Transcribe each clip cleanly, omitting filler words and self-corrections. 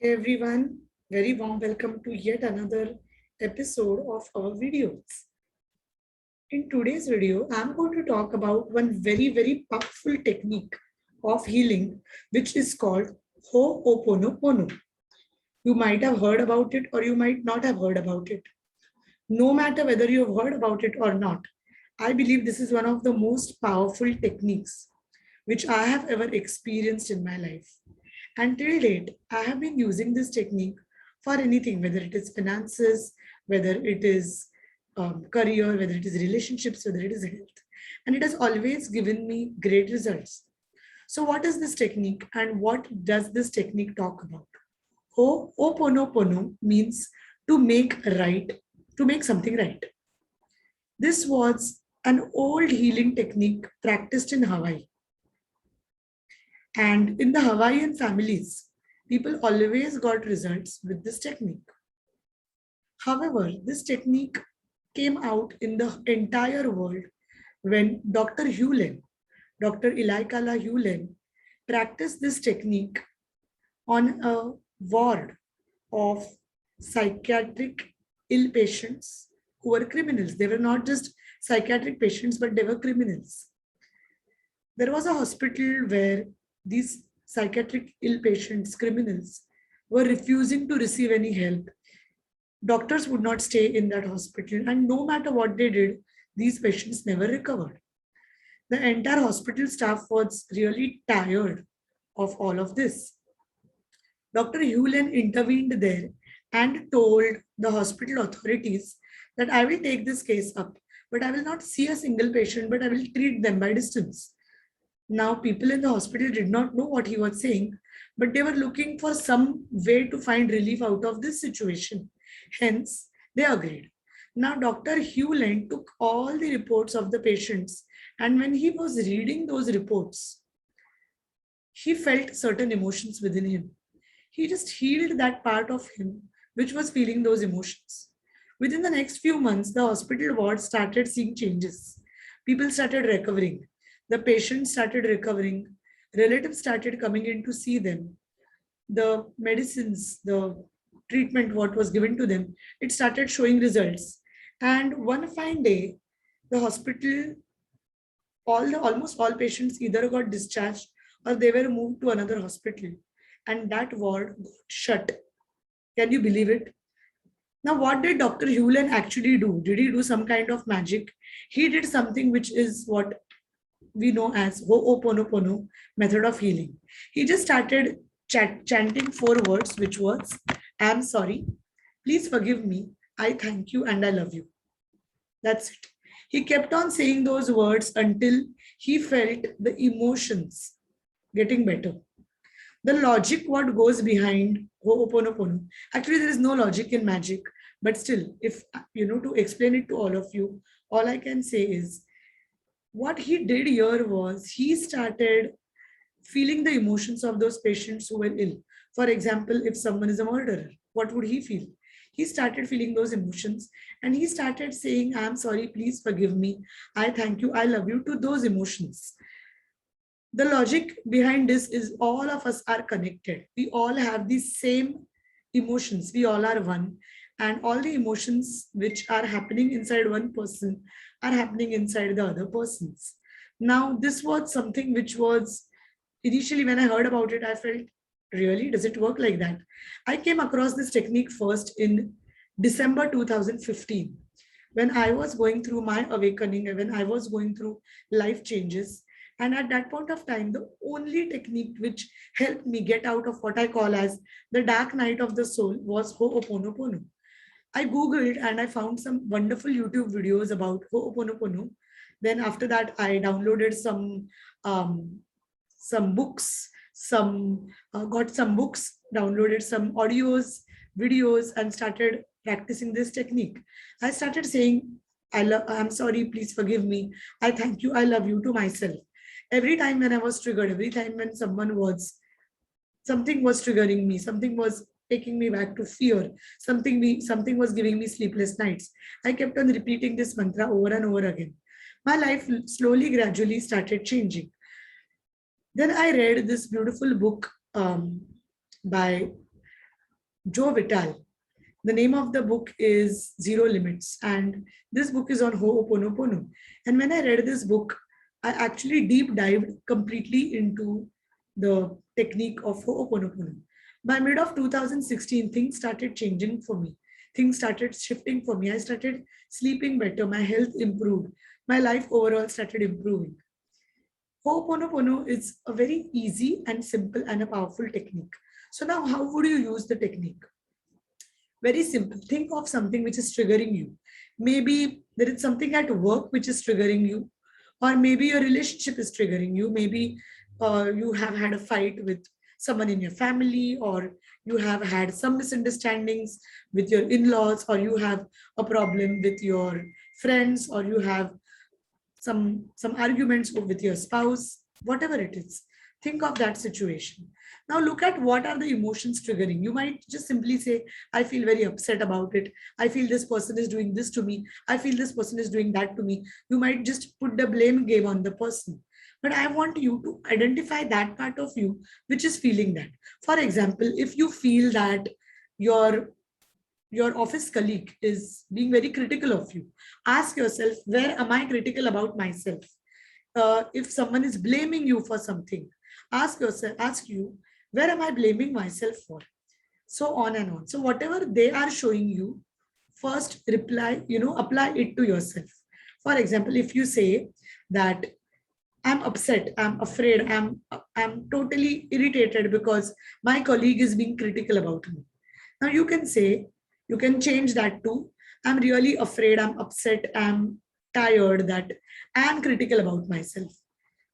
Hey everyone, very warm welcome to yet another episode of our videos. In today's video, I'm going to talk about one very powerful technique of healing, which is called Ho'oponopono. You might have heard about it or you might not have heard about it. No matter whether you have heard about it or not, I believe this is one of the most powerful techniques which I have ever experienced in my life. Until date, I have been using this technique for anything, whether it is finances, whether it is career, whether it is relationships, whether it is health. And it has always given me great results. So, what is this technique and what does this technique talk about? Ho'oponopono means to make right, to make something right. This was an old healing technique practiced in Hawaii. And in the Hawaiian families, people always got results with this technique. However, this technique came out in the entire world when Dr. Hewlin, Dr. Ilaikala Hewlin, practiced this technique on a ward of psychiatric ill patients who were criminals. They were not just psychiatric patients, but they were criminals. There was a hospital where these psychiatric ill patients, criminals, were refusing to receive any help. Doctors would not stay in that hospital, and no matter what they did, these patients never recovered. The entire hospital staff was really tired of all of this. Dr. Hewlin intervened there and told the hospital authorities that I will take this case up, but I will not see a single patient, but I will treat them by distance. Now, people in the hospital did not know what he was saying, but they were looking for some way to find relief out of this situation. Hence, they agreed. Now, Dr. Hewlin took all the reports of the patients, and when he was reading those reports, he felt certain emotions within him. He just healed that part of him which was feeling those emotions. Within the next few months, the hospital ward started seeing changes. People started recovering. The patients started recovering. Relatives started coming in to see them. The medicines, the treatment, what was given to them, it started showing results. And one fine day, the hospital, almost all patients either got discharged or they were moved to another hospital. And that ward got shut. Can you believe it? Now, what did Dr. Hewlin actually do? Did he do some kind of magic? He did something which is what we know as Ho'oponopono method of healing. He just started chanting four words, which was, I'm sorry, please forgive me, I thank you, and I love you. That's it. He kept on saying those words until he felt the emotions getting better. The logic, what goes behind Ho'oponopono, actually, there is no logic in magic, but still, if to explain it to all of you, all I can say is what he did here was he started feeling the emotions of those patients who were ill. For example, if someone is a murderer, what would he feel? He started feeling those emotions and he started saying, I'm sorry, please forgive me. I thank you. I love you to those emotions. The logic behind this is all of us are connected. We all have the same emotions. We all are one. And all the emotions which are happening inside one person are happening inside the other persons. Now, this was something which was initially when I heard about it, I felt, really, does it work like that? I came across this technique first in December 2015 when I was going through my awakening, when I was going through life changes. And at that point of time, the only technique which helped me get out of what I call as the dark night of the soul was Ho'oponopono. I Googled and I found some wonderful YouTube videos about Ho'oponopono. Then after that, I downloaded some books, got some books, downloaded some audios, videos, and started practicing this technique. I started saying, I'm sorry, please forgive me. I thank you, I love you to myself. Every time when I was triggered, every time when something was triggering me, something was taking me back to fear, something was giving me sleepless nights, I kept on repeating this mantra over and over again. My life slowly, gradually started changing. Then I read this beautiful book by Joe Vital. The name of the book is Zero Limits, and this book is on Ho'oponopono. And when I read this book, I actually deep dived completely into the technique of Ho'oponopono. By mid of 2016, things started changing for me. Things started shifting for me. I started sleeping better. My health improved. My life overall started improving. Ho'oponopono is a very easy and simple and a powerful technique. So now, how would you use the technique? Very simple. Think of something which is triggering you. Maybe there is something at work which is triggering you, or maybe your relationship is triggering you. Maybe you have had a fight with someone in your family, or you have had some misunderstandings with your in-laws, or you have a problem with your friends, or you have some arguments with your spouse, whatever it is. Think of that situation. Now look at what are the emotions triggering. You might just simply say, I feel very upset about it. I feel this person is doing this to me. I feel this person is doing that to me. You might just put the blame game on the person. But I want you to identify that part of you which is feeling that. For example, if you feel that your your office colleague is being very critical of you, ask yourself, where am I critical about myself? If someone is blaming you for something, ask you, where am I blaming myself for? So on and on. So whatever they are showing you, first apply it to yourself. For example, if you say that I'm upset, I'm afraid, I'm totally irritated because my colleague is being critical about me. Now you can say, you can change that to, I'm really afraid, I'm upset, I'm tired, that I'm critical about myself.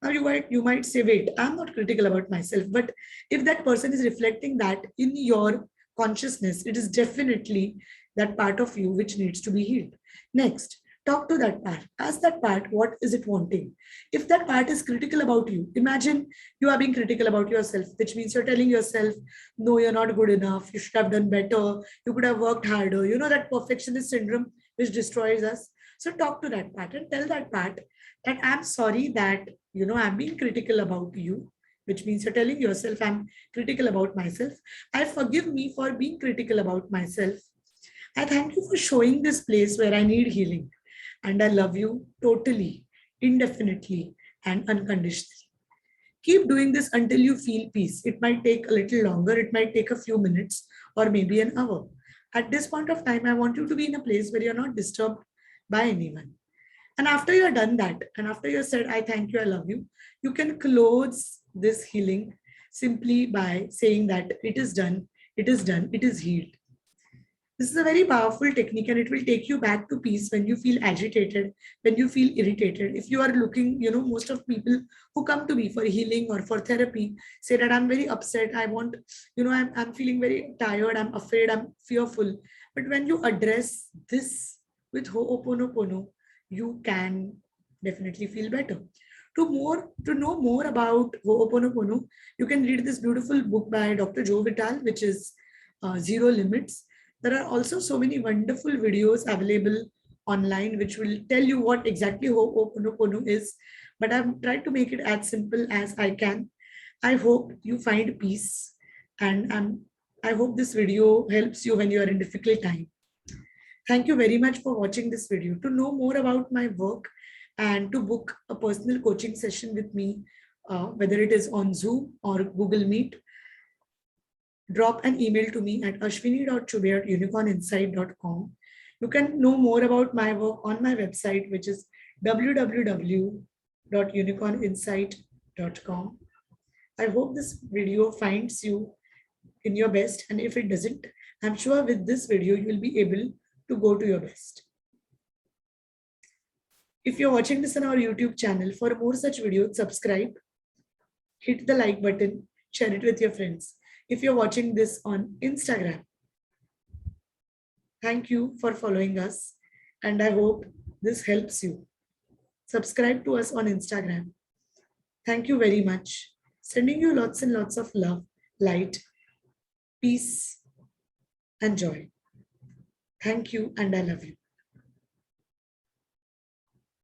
Now you might say, wait, I'm not critical about myself. But if that person is reflecting that in your consciousness, it is definitely that part of you which needs to be healed. Next, talk to that part. Ask that part, what is it wanting? If that part is critical about you, imagine you are being critical about yourself, which means you're telling yourself, no, you're not good enough. You should have done better. You could have worked harder. You know, that perfectionist syndrome which destroys us. So talk to that part and tell that part that I'm sorry that, I'm being critical about you, which means you're telling yourself, I'm critical about myself. I forgive me for being critical about myself. I thank you for showing this place where I need healing. And I love you totally, indefinitely, and unconditionally. Keep doing this until you feel peace. It might take a little longer, it might take a few minutes, or maybe an hour. At this point of time, I want you to be in a place where you're not disturbed by anyone. And after you're done that, and after you said, I thank you, I love you can close this healing simply by saying that it is done, it is done, it is healed. This is a very powerful technique, and it will take you back to peace when you feel agitated, when you feel irritated. If you are looking, most of people who come to me for healing or for therapy say that I'm very upset. I want, I'm feeling very tired. I'm afraid. I'm fearful. But when you address this with Ho'oponopono, you can definitely feel better. To know more about Ho'oponopono, you can read this beautiful book by Dr. Joe Vital, which is Zero Limits. There are also so many wonderful videos available online which will tell you what exactly Ho'oponopono is, but I've tried to make it as simple as I can. I hope you find peace, and I hope this video helps you when you are in difficult time. Thank you very much for watching this video. To know more about my work and to book a personal coaching session with me, whether it is on Zoom or Google Meet, drop an email to me at ashwini.chube@unicorninsight.com. You can know more about my work on my website, which is www.unicorninsight.com. I hope this video finds you in your best, and if it doesn't, I'm sure with this video you will be able to go to your best. If you're watching this on our YouTube channel, for more such videos, subscribe, hit the like button, share it with your friends. If you're watching this on Instagram, thank you for following us, and I hope this helps you. Subscribe to us on Instagram. Thank you very much. Sending you lots and lots of love, light, peace, and joy. Thank you, and I love you.